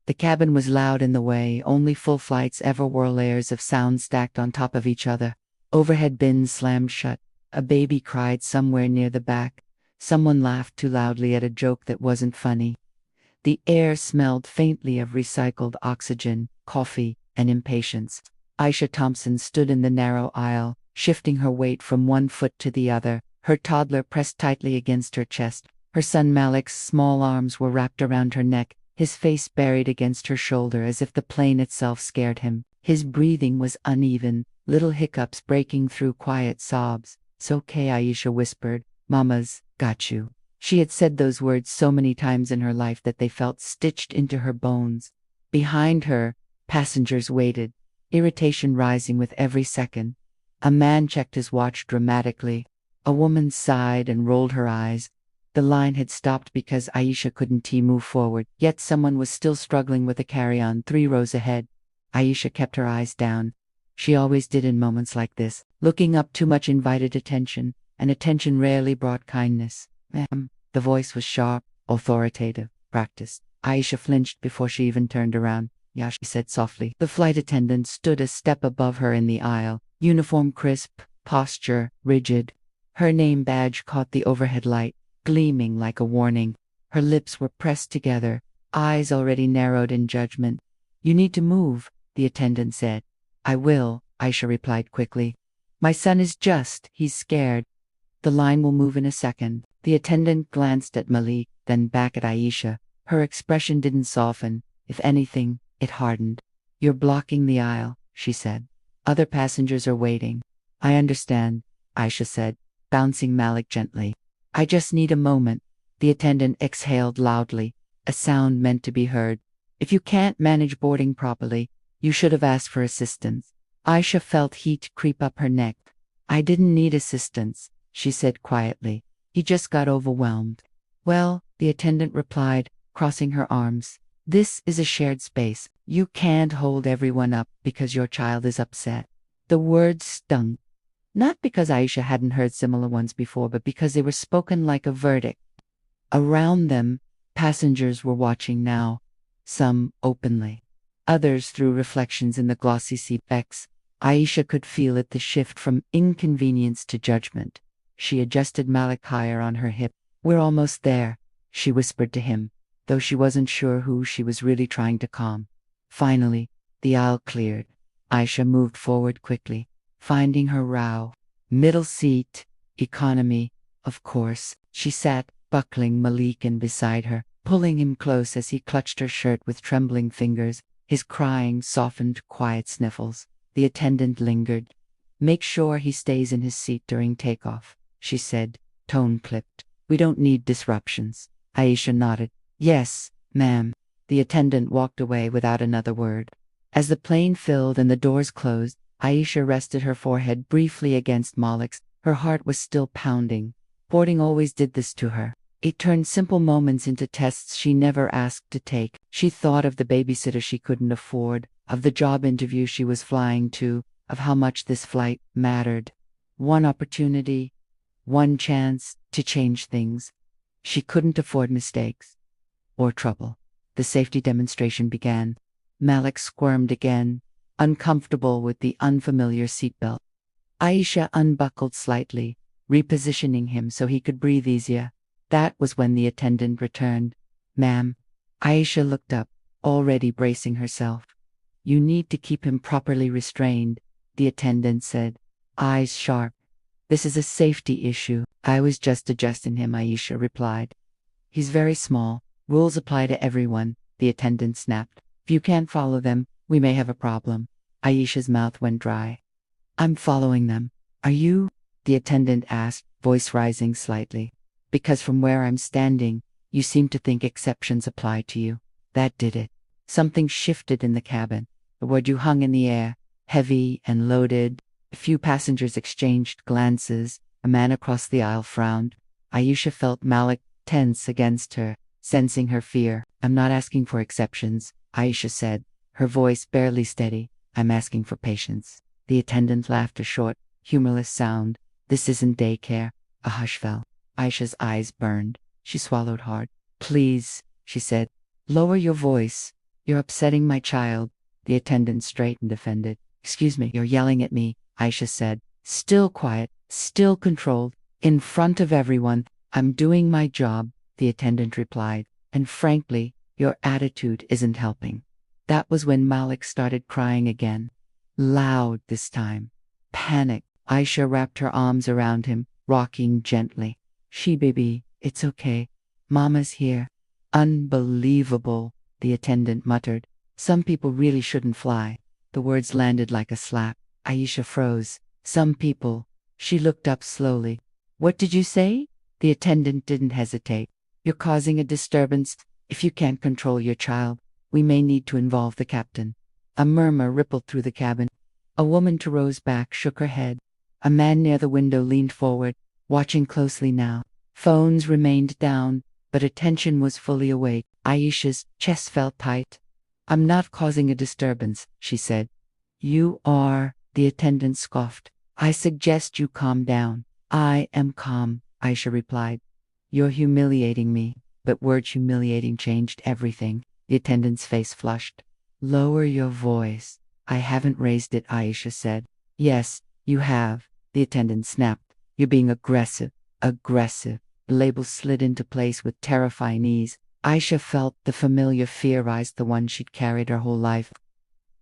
The cabin was loud in the way only full flights ever were, layers of sound stacked on top of each other. Overhead bins slammed shut. A baby cried somewhere near the back. Someone laughed too loudly at a joke that wasn't funny. The air smelled faintly of recycled oxygen, coffee, and impatience. Aisha Thompson stood in the narrow aisle, shifting her weight from one foot to the other, her toddler pressed tightly against her chest. Her son Malik's small arms were wrapped around her neck, his face buried against her shoulder as if the plane itself scared him. His breathing was uneven, little hiccups breaking through quiet sobs. "It's okay," Aisha whispered. "Mama's got you." She had said those words so many times in her life that they felt stitched into her bones. Behind her, passengers waited, irritation rising with every second. A man checked his watch dramatically. A woman sighed and rolled her eyes. The line had stopped because Aisha couldn't move forward, yet someone was still struggling with a carry-on 3 rows ahead. Aisha kept her eyes down. She always did in moments like this. Looking up too much invited attention, and attention rarely brought kindness. "Ma'am." The voice was sharp, authoritative, practiced. Aisha flinched before she even turned around. "Yeah," she said softly. The flight attendant stood a step above her in the aisle, uniform crisp, posture rigid. Her name badge caught the overhead light, gleaming like a warning. Her lips were pressed together, eyes already narrowed in judgment. "You need to move," the attendant said. "I will," Aisha replied quickly. "My son is he's scared." "The line will move in a second." The attendant glanced at Malik, then back at Aisha. Her expression didn't soften. If anything, it hardened. "You're blocking the aisle," she said. "Other passengers are waiting." "I understand," Aisha said, bouncing Malik gently. "I just need a moment." The attendant exhaled loudly, a sound meant to be heard. "If you can't manage boarding properly, you should have asked for assistance." Aisha felt heat creep up her neck. "I didn't need assistance," she said quietly. "He just got overwhelmed." "Well," the attendant replied, crossing her arms, "this is a shared space. You can't hold everyone up because your child is upset." The words stung. Not because Aisha hadn't heard similar ones before, but because they were spoken like a verdict. Around them, passengers were watching now, some openly, others through reflections in the glossy seatbacks. Aisha could feel it, the shift from inconvenience to judgment. She adjusted Malik higher on her hip. "We're almost there," she whispered to him, though she wasn't sure who she was really trying to calm. Finally, the aisle cleared. Aisha moved forward quickly, finding her row. Middle seat, economy, of course. She sat, buckling Malik in beside her, pulling him close as he clutched her shirt with trembling fingers. His crying softened quiet sniffles. The attendant lingered. "Make sure he stays in his seat during takeoff," she said, tone clipped. "We don't need disruptions." Aisha nodded. "Yes, ma'am." The attendant walked away without another word. As the plane filled and the doors closed, Aisha rested her forehead briefly against Malik's. Her heart was still pounding. Boarding always did this to her. It turned simple moments into tests she never asked to take. She thought of the babysitter she couldn't afford, of the job interview she was flying to, of how much this flight mattered. One opportunity, one chance to change things. She couldn't afford mistakes or trouble. The safety demonstration began. Malik squirmed again, uncomfortable with the unfamiliar seatbelt. Aisha unbuckled slightly, repositioning him so he could breathe easier. That was when the attendant returned. "Ma'am." Aisha looked up, already bracing herself. "You need to keep him properly restrained," the attendant said, eyes sharp. "This is a safety issue." "I was just adjusting him," Aisha replied. "He's very small. Rules apply to everyone," the attendant snapped. "If you can't follow them, we may have a problem." Aisha's mouth went dry. "I'm following them." "Are you?" the attendant asked, voice rising slightly. "Because from where I'm standing, you seem to think exceptions apply to you." That did it. Something shifted in the cabin. The word "you" hung in the air, heavy and loaded. A few passengers exchanged glances. A man across the aisle frowned. Aisha felt Malik tense against her, sensing her fear. "I'm not asking for exceptions," Aisha said, her voice barely steady. "I'm asking for patience." The attendant laughed, a short, humorless sound. "This isn't daycare." A hush fell. Aisha's eyes burned. She swallowed hard. "Please," she said, "lower your voice. You're upsetting my child. The attendant straightened, offended. Excuse me, you're yelling at me, Aisha said. Still quiet, still controlled, in front of everyone. I'm doing my job, the attendant replied. And frankly, your attitude isn't helping. That was when Malik started crying again. Loud this time. Panic. Aisha wrapped her arms around him, rocking gently. Baby, it's okay. Mama's here. Unbelievable, the attendant muttered. Some people really shouldn't fly. The words landed like a slap. Aisha froze. Some people. She looked up slowly. What did you say? The attendant didn't hesitate. You're causing a disturbance. If you can't control your child, we may need to involve the captain. A murmur rippled through the cabin. A woman to Rose's back shook her head. A man near the window leaned forward, watching closely now. Phones remained down, but attention was fully awake. Aisha's chest felt tight. I'm not causing a disturbance, she said. You are, the attendant scoffed. I suggest you calm down. I am calm, Aisha replied. You're humiliating me. But word humiliating changed everything. The attendant's face flushed. Lower your voice. I haven't raised it, Aisha said. Yes, you have, the attendant snapped. You're being aggressive. Aggressive. The label slid into place with terrifying ease. Aisha felt the familiar fear rise, the one she'd carried her whole life.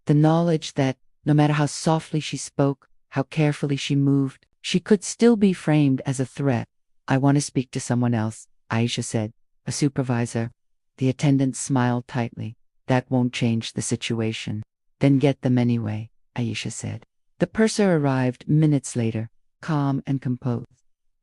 The knowledge that, no matter how softly she spoke, how carefully she moved, she could still be framed as a threat. I want to speak to someone else, Aisha said. A supervisor. The attendant smiled tightly. That won't change the situation. Then get them anyway, Aisha said. The purser arrived minutes later, calm and composed.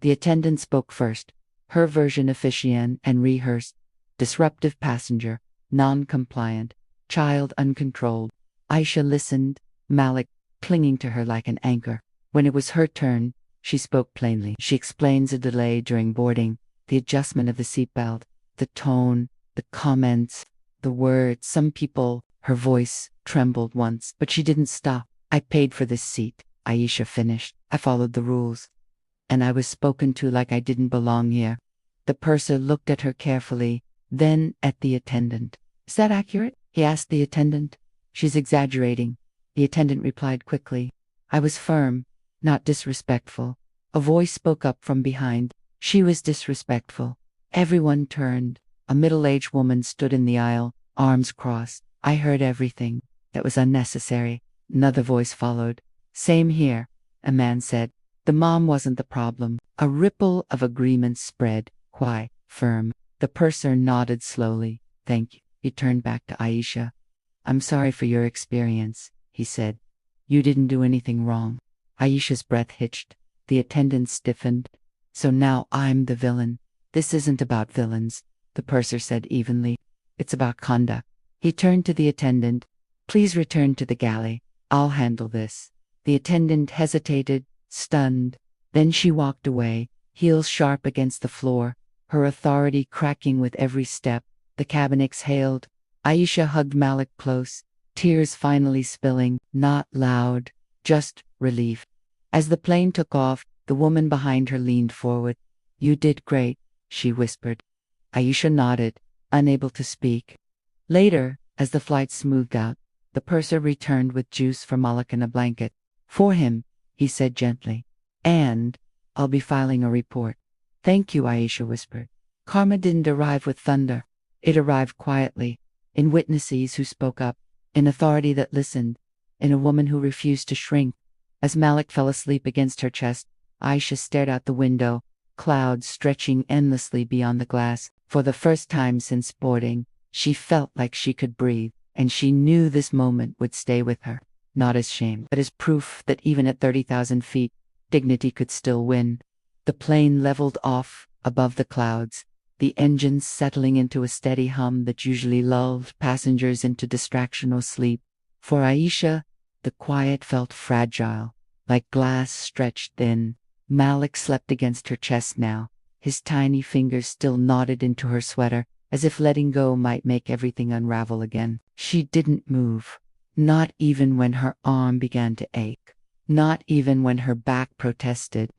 The attendant spoke first, her version officiant and rehearsed. Disruptive passenger, non-compliant, child uncontrolled. Aisha listened, Malik clinging to her like an anchor. When it was her turn, she spoke plainly. She explains a delay during boarding, the adjustment of the seatbelt, the tone, the comments, the words. Some people, her voice trembled once, but she didn't stop. I paid for this seat, Aisha finished. I followed the rules. And I was spoken to like I didn't belong here. The purser looked at her carefully, then at the attendant. Is that accurate? He asked the attendant. She's exaggerating, the attendant replied quickly. I was firm, not disrespectful. A voice spoke up from behind. She was disrespectful. Everyone turned. A middle-aged woman stood in the aisle, arms crossed. I heard everything. That was unnecessary. Another voice followed. Same here, a man said. The mom wasn't the problem. A ripple of agreement spread, quiet, firm. The purser nodded slowly. Thank you. He turned back to Aisha. I'm sorry for your experience, he said. You didn't do anything wrong. Aisha's breath hitched. The attendant stiffened. So now I'm the villain. This isn't about villains, the purser said evenly. It's about conduct. He turned to the attendant. Please return to the galley. I'll handle this. The attendant hesitated, stunned. Then she walked away, heels sharp against the floor, her authority cracking with every step. The cabin exhaled. Aisha hugged Malik close, tears finally spilling, not loud, just relief. As the plane took off, the woman behind her leaned forward. You did great, she whispered. Aisha nodded, unable to speak. Later, as the flight smoothed out, the purser returned with juice for Malik and a blanket. For him, he said gently. And I'll be filing a report. Thank you, Aisha whispered. Karma didn't arrive with thunder. It arrived quietly, in witnesses who spoke up, in authority that listened, in a woman who refused to shrink. As Malik fell asleep against her chest, Aisha stared out the window, clouds stretching endlessly beyond the glass. For the first time since boarding, she felt like she could breathe, and she knew this moment would stay with her, not as shame, but as proof that even at 30,000 feet, dignity could still win. The plane leveled off, above the clouds, the engines settling into a steady hum that usually lulled passengers into distraction or sleep. For Aisha, the quiet felt fragile, like glass stretched thin. Malik slept against her chest now, his tiny fingers still knotted into her sweater, as if letting go might make everything unravel again. She didn't move, not even when her arm began to ache, not even when her back protested.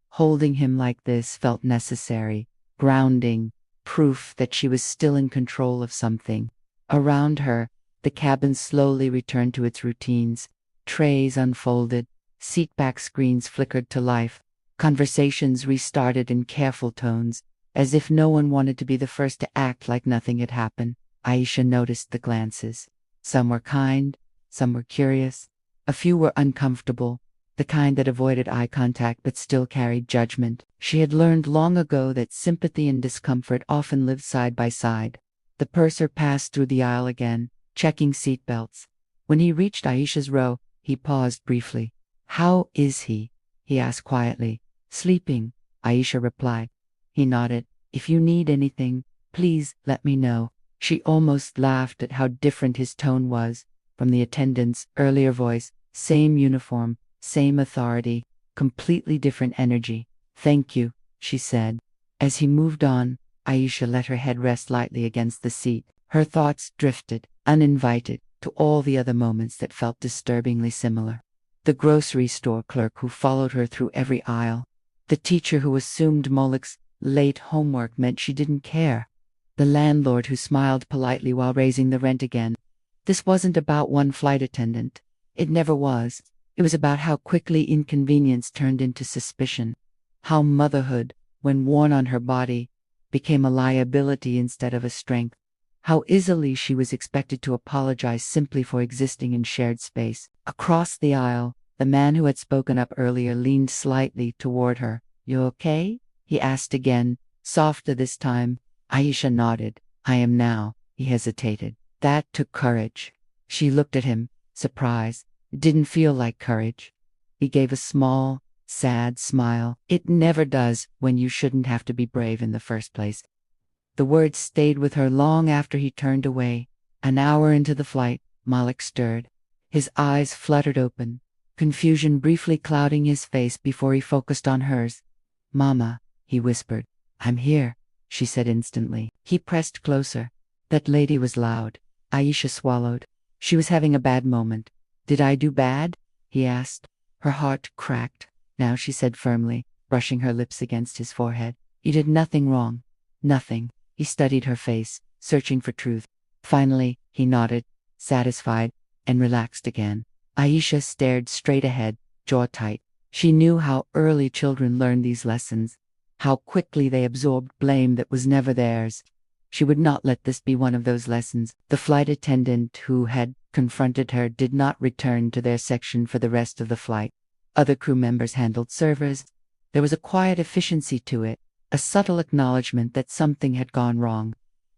Holding him like this felt necessary, grounding, proof that she was still in control of something. Around her, The cabin slowly returned to its routines. Trays unfolded, seatback screens flickered to life, conversations restarted in careful tones, as if no one wanted to be the first to act like nothing had happened. Aisha noticed the glances. Some were kind, some were curious, a few were uncomfortable, the kind that avoided eye contact but still carried judgment. She had learned long ago that sympathy and discomfort often live side by side. The purser passed through the aisle again, checking seatbelts. When he reached Aisha's row, he paused briefly. "How is he?" he asked quietly. "Sleeping," Aisha replied. He nodded. "If you need anything, please let me know." She almost laughed at how different his tone was from the attendant's earlier voice. Same uniform, same authority, completely different energy. "Thank you," she said. As he moved on, Aisha let her head rest lightly against the seat. Her thoughts drifted, uninvited, to all the other moments that felt disturbingly similar. The grocery store clerk who followed her through every aisle. The teacher who assumed Moloch's late homework meant she didn't care. The landlord who smiled politely while raising the rent again. This wasn't about one flight attendant. It never was. It was about how quickly inconvenience turned into suspicion. How motherhood, when worn on her body, became a liability instead of a strength. How easily she was expected to apologize simply for existing in shared space. Across the aisle, the man who had spoken up earlier leaned slightly toward her. "You okay?" he asked again, softer this time. Aisha nodded. "I am now." He hesitated. That took courage. She looked at him, surprised. It didn't feel like courage. He gave a small, sad smile. "It never does when you shouldn't have to be brave in the first place." The words stayed with her long after he turned away. An hour into the flight, Malik stirred. His eyes fluttered open, confusion briefly clouding his face before he focused on hers. "Mama," he whispered. "I'm here," she said instantly. He pressed closer. That lady was loud. Aisha swallowed. She was having a bad moment. "Did I do bad?" he asked. Her heart cracked. "Now," she said firmly, brushing her lips against his forehead. "You did nothing wrong. Nothing." He studied her face, searching for truth. Finally, he nodded, satisfied, and relaxed again. Aisha stared straight ahead, jaw tight. She knew how early children learn these lessons, how quickly they absorbed blame that was never theirs. She would not let this be one of those lessons. The flight attendant who had confronted her did not return to their section for the rest of the flight. Other crew members handled servers. There was a quiet efficiency to it, a subtle acknowledgement that something had gone wrong.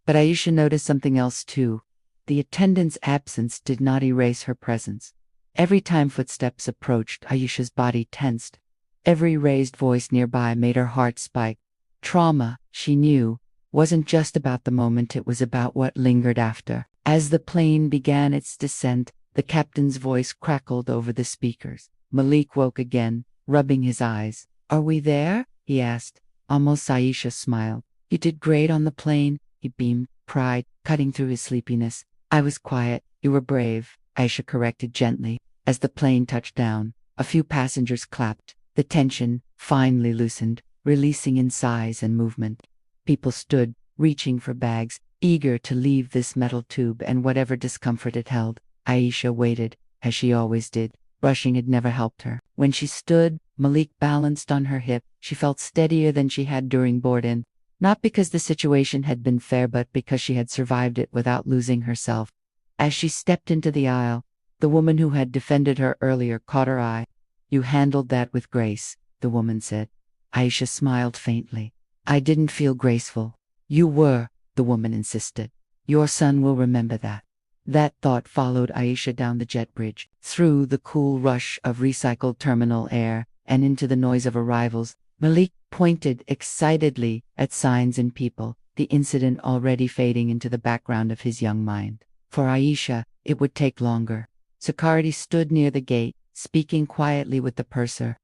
But Aisha noticed something else too. The attendant's absence did not erase her presence. Every time footsteps approached, Aisha's body tensed. Every raised voice nearby made her heart spike. Trauma, she knew, wasn't just about the moment, it was about what lingered after. As the plane began its descent, the captain's voice crackled over the speakers. Malik woke again, rubbing his eyes. "Are we there?" he asked. Almost Aisha smiled. "You did great on the plane," he beamed, pride cutting through his sleepiness. "I was quiet. You were brave," Aisha corrected gently. As the plane touched down, a few passengers clapped. The tension finally loosened, releasing in sighs and movement. People stood, reaching for bags, eager to leave this metal tube and whatever discomfort it held. Aisha waited, as she always did. Rushing had never helped her. When she stood, Malik balanced on her hip. She felt steadier than she had during board-in, not because the situation had been fair but because she had survived it without losing herself. As she stepped into the aisle, the woman who had defended her earlier caught her eye. "You handled that with grace," the woman said. Aisha smiled faintly. "I didn't feel graceful." "You were," the woman insisted. "Your son will remember that." That thought followed Aisha down the jet bridge, through the cool rush of recycled terminal air, and into the noise of arrivals. Malik pointed excitedly at signs and people, the incident already fading into the background of his young mind. For Aisha, it would take longer. Security stood near the gate, speaking quietly with the purser.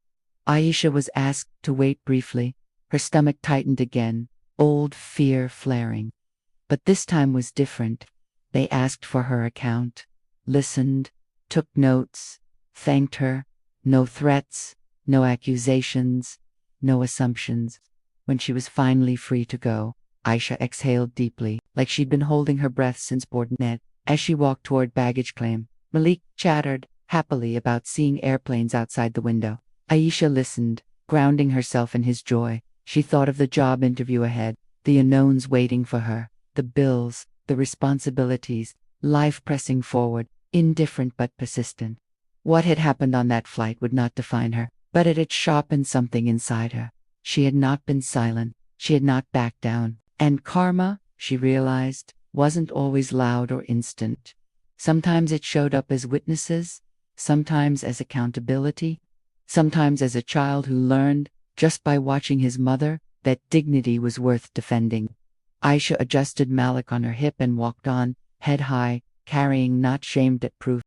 Aisha was asked to wait briefly. Her stomach tightened again, old fear flaring. But this time was different. They asked for her account, listened, took notes, thanked her. No threats, no accusations, no assumptions. When she was finally free to go, Aisha exhaled deeply, like she'd been holding her breath since board net. As she walked toward baggage claim, Malik chattered happily about seeing airplanes outside the window. Aisha listened, grounding herself in his joy. She thought of the job interview ahead, the unknowns waiting for her, the bills, the responsibilities, life pressing forward, indifferent but persistent. What had happened on that flight would not define her, but it had sharpened something inside her. She had not been silent, she had not backed down. And karma, she realized, wasn't always loud or instant. Sometimes it showed up as witnesses, sometimes as accountability, sometimes as a child who learned, just by watching his mother, that dignity was worth defending. Aisha adjusted Malik on her hip and walked on, head high, carrying not shamed at proof,